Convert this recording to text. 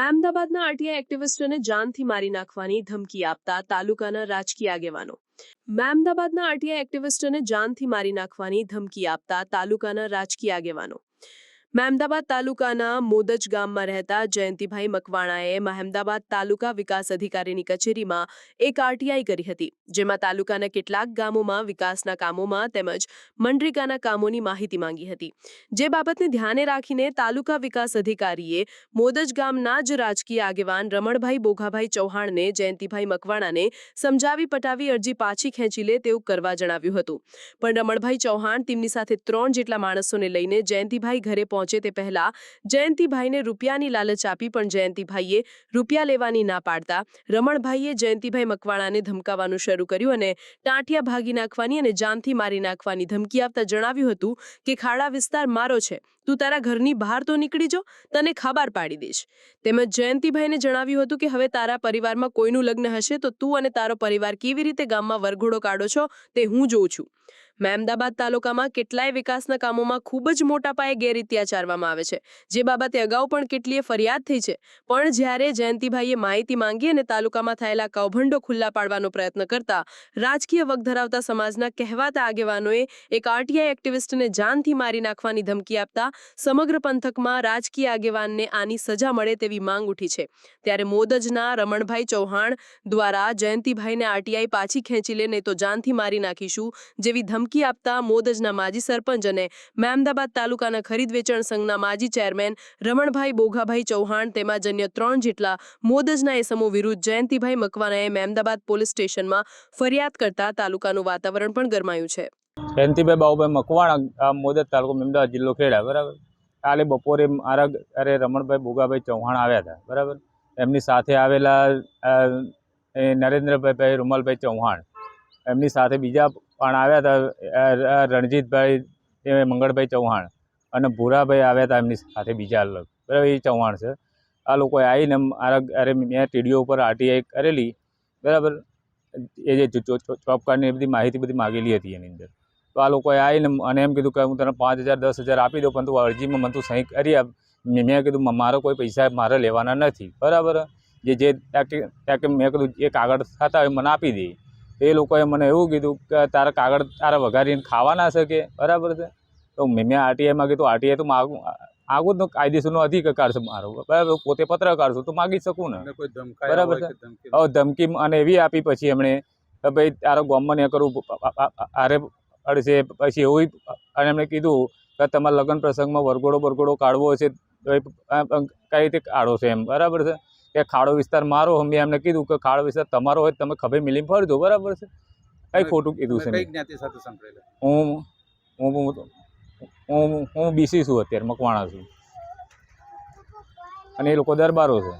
મહેમદાબાદના RTI એક્ટિવિસ્ટને જાનથી મારી નાખવાની ધમકી આપતા તાલુકાના રાજકીય આગેવાનો મહેમદાબાદના આરટીઆઈ એક્ટિવિસ્ટને જાનથી મારી નાખવાની ધમકી આપતા તાલુકાના રાજકીય આગેવાનો મહેમદાબાદ તાલુકાના મોદજ ગામમાં રહેતા જયંતિભાઈ મકવાણાએ મહેમદાબાદ તાલુકા વિકાસ અધિકારીની કચેરીમાં એક આરટીઆઈ કરી હતી, જેમાં તાલુકાના કેટલાક ગામોમાં વિકાસના કામોમાં તેમજ મનરેગાના કામોની માહિતી માંગી હતી। જે બાબતને ધ્યાને રાખીને તાલુકા વિકાસ અધિકારીએ મોદજ ગામના જ રાજકીય આગેવાન રમણભાઈ બોઘાભાઈ ચૌહાણને જયંતિભાઈ મકવાણાને સમજાવી પટાવી અરજી પાછી ખેંચી લે તેવું કરવા જણાવ્યું હતું, પણ રમણભાઈ ચૌહાણ તેમની સાથે 3 જેટલા માણસોને લઈને જયંતિભાઈ ઘરે પહોંચે તે પહેલા જયંતિભાઈને રૂપિયાની લાલચ આપી, પણ જયંતિભાઈએ રૂપિયા લેવાની ના પાડતા રમણભાઈએ જયંતિભાઈ મકવાણાને ધમકાવવાનું શરૂ કર્યું અને ટાંટિયા ભાગી નાખવાની અને જાનથી મારી નાખવાની ધમકી આપતા જણાવ્યું હતું કે ખાડા વિસ્તાર મારો છે, તું તારા ઘરની બહાર તો નીકળી જો, તને ખબર પાડી દઈશ। તેમજ જયંતિભાઈને જણાવ્યું હતું કે હવે તારા પરિવારમાં કોઈનું લગ્ન હશે તો તું અને તારો પરિવાર કેવી રીતે ગામમાં વરઘોડો કાઢો છો તે હું જોઉં છું। મહેમદાબાદ તાલુકામાં કેટલાય વિકાસના કામોમાં ખૂબ જ મોટા પાયે ગેરરીતિ આચરવામાં આવે છે, જે બાબતે અગાઉ પણ કેટલીય ફરિયાદ થઈ છે, પણ જ્યારે જયંતિભાઈએ માહિતી માંગી અને તાલુકામાં થયેલા કૌભાંડો ખુલ્લા પાડવાનો પ્રયત્ન કરતા રાજકીય વગ ધરાવતા સમાજના કહેવાતા આગેવાનોએ એક આરટીઆઈ એક્ટિવિસ્ટને જાનથી મારી નાખવાની ધમકી આપતા સમગ્ર પંથકમાં રાજકીય આગેવાનને આની સજા મળે તેવી માંગ ઉઠી છે। ત્યારે મોદજના રમણભાઈ ચૌહાણ દ્વારા જયંતિભાઈને આરટીઆઈ પાછી ખેંચી લે નહીં તો જાનથી મારી નાખીશું જેવી ધમકી આપતા મોદજના માજી સરપંચ અને મહેમદાબાદ તાલુકાના ખરીદ વેચાણ સંઘના માજી ચેરમેન રમણભાઈ બોઘાભાઈ ચૌહાણ તેમજ અન્ય 3 જેટલા મોદજના એસમો વિરુદ્ધ જયંતિભાઈ મકવાણાએ મહેમદાબાદ પોલીસ સ્ટેશનમાં ફરિયાદ કરતા તાલુકાનું વાતાવરણ પણ ગરમાયું છે। જયંતિભાઈ બાબુભાઈ મકવાણા, મોદજ તાલુકો મહેમદાબાદ જિલ્લો ખેડા, બરાબર। કાલે બપોરે મારા ઘરે રમણભાઈ બોઘાભાઈ ચૌહાણ આવ્યા હતા, બરાબર। એમની સાથે આવેલા નરેન્દ્રભાઈ રૂમલભાઈ ચૌહાણ, એમની સાથે બીજા પણ આવ્યા હતા, રણજીતભાઈ મંગળભાઈ ચૌહાણ અને ભૂરાભાઈ આવ્યા હતા એમની સાથે બીજા અલગ, બરાબર। એ ચૌહાણ છે। આ લોકોએ આવીને મારા ઘરે મેં ટીડીઓ ઉપર આરટીઆઈ કરેલી, બરાબર। એ જે જોબ કાર્ડની બધી માહિતી બધી માગેલી હતી એની અંદર, તો આ લોકોએ આવીને અને એમ કીધું કે હું તને 5,000 10,000 આપી દઉં, પણ તું અરજીમાં મને તું સહી કરી આપ। મેં કીધું મારો કોઈ પૈસા મારે લેવાના નથી, બરાબર। મેં કીધું એ કાગળ થતા હોય મને આપી દે। એ લોકોએ મને એવું કીધું કે તારા કાગળ તારા વઘારીને ખાવાના છે કે, બરાબર છે। તો મેં આરટીઆઈમાં કીધું આરટીઆઈ તો માગું જ કાયદેસરનો અધિકાર છે મારો, બરાબર। પોતે પત્રકાર છું તો માગી શકું ને, બરાબર છે। હવે ધમકી અને એવી આપી પછી એમણે કે ભાઈ તારો ગામમાં ને કરવું આરે અડશે, પછી એવું અને એમણે કીધું કે તમારા લગ્ન પ્રસંગમાં વરઘોડો કાઢવો હશે તો કઈ રીતે કાઢો છો એમ, બરાબર છે। કે ખાડો વિસ્તાર મારો, મેં એમને કીધું કે ખાડો વિસ્તાર તમારો હોય તમે ખભે મિલી ફરજો, બરાબર છે। કઈ ખોટું કીધું છે? હું બીસી છું, અત્યારે મકવાણા છું અને એ લોકો દરબારો છે।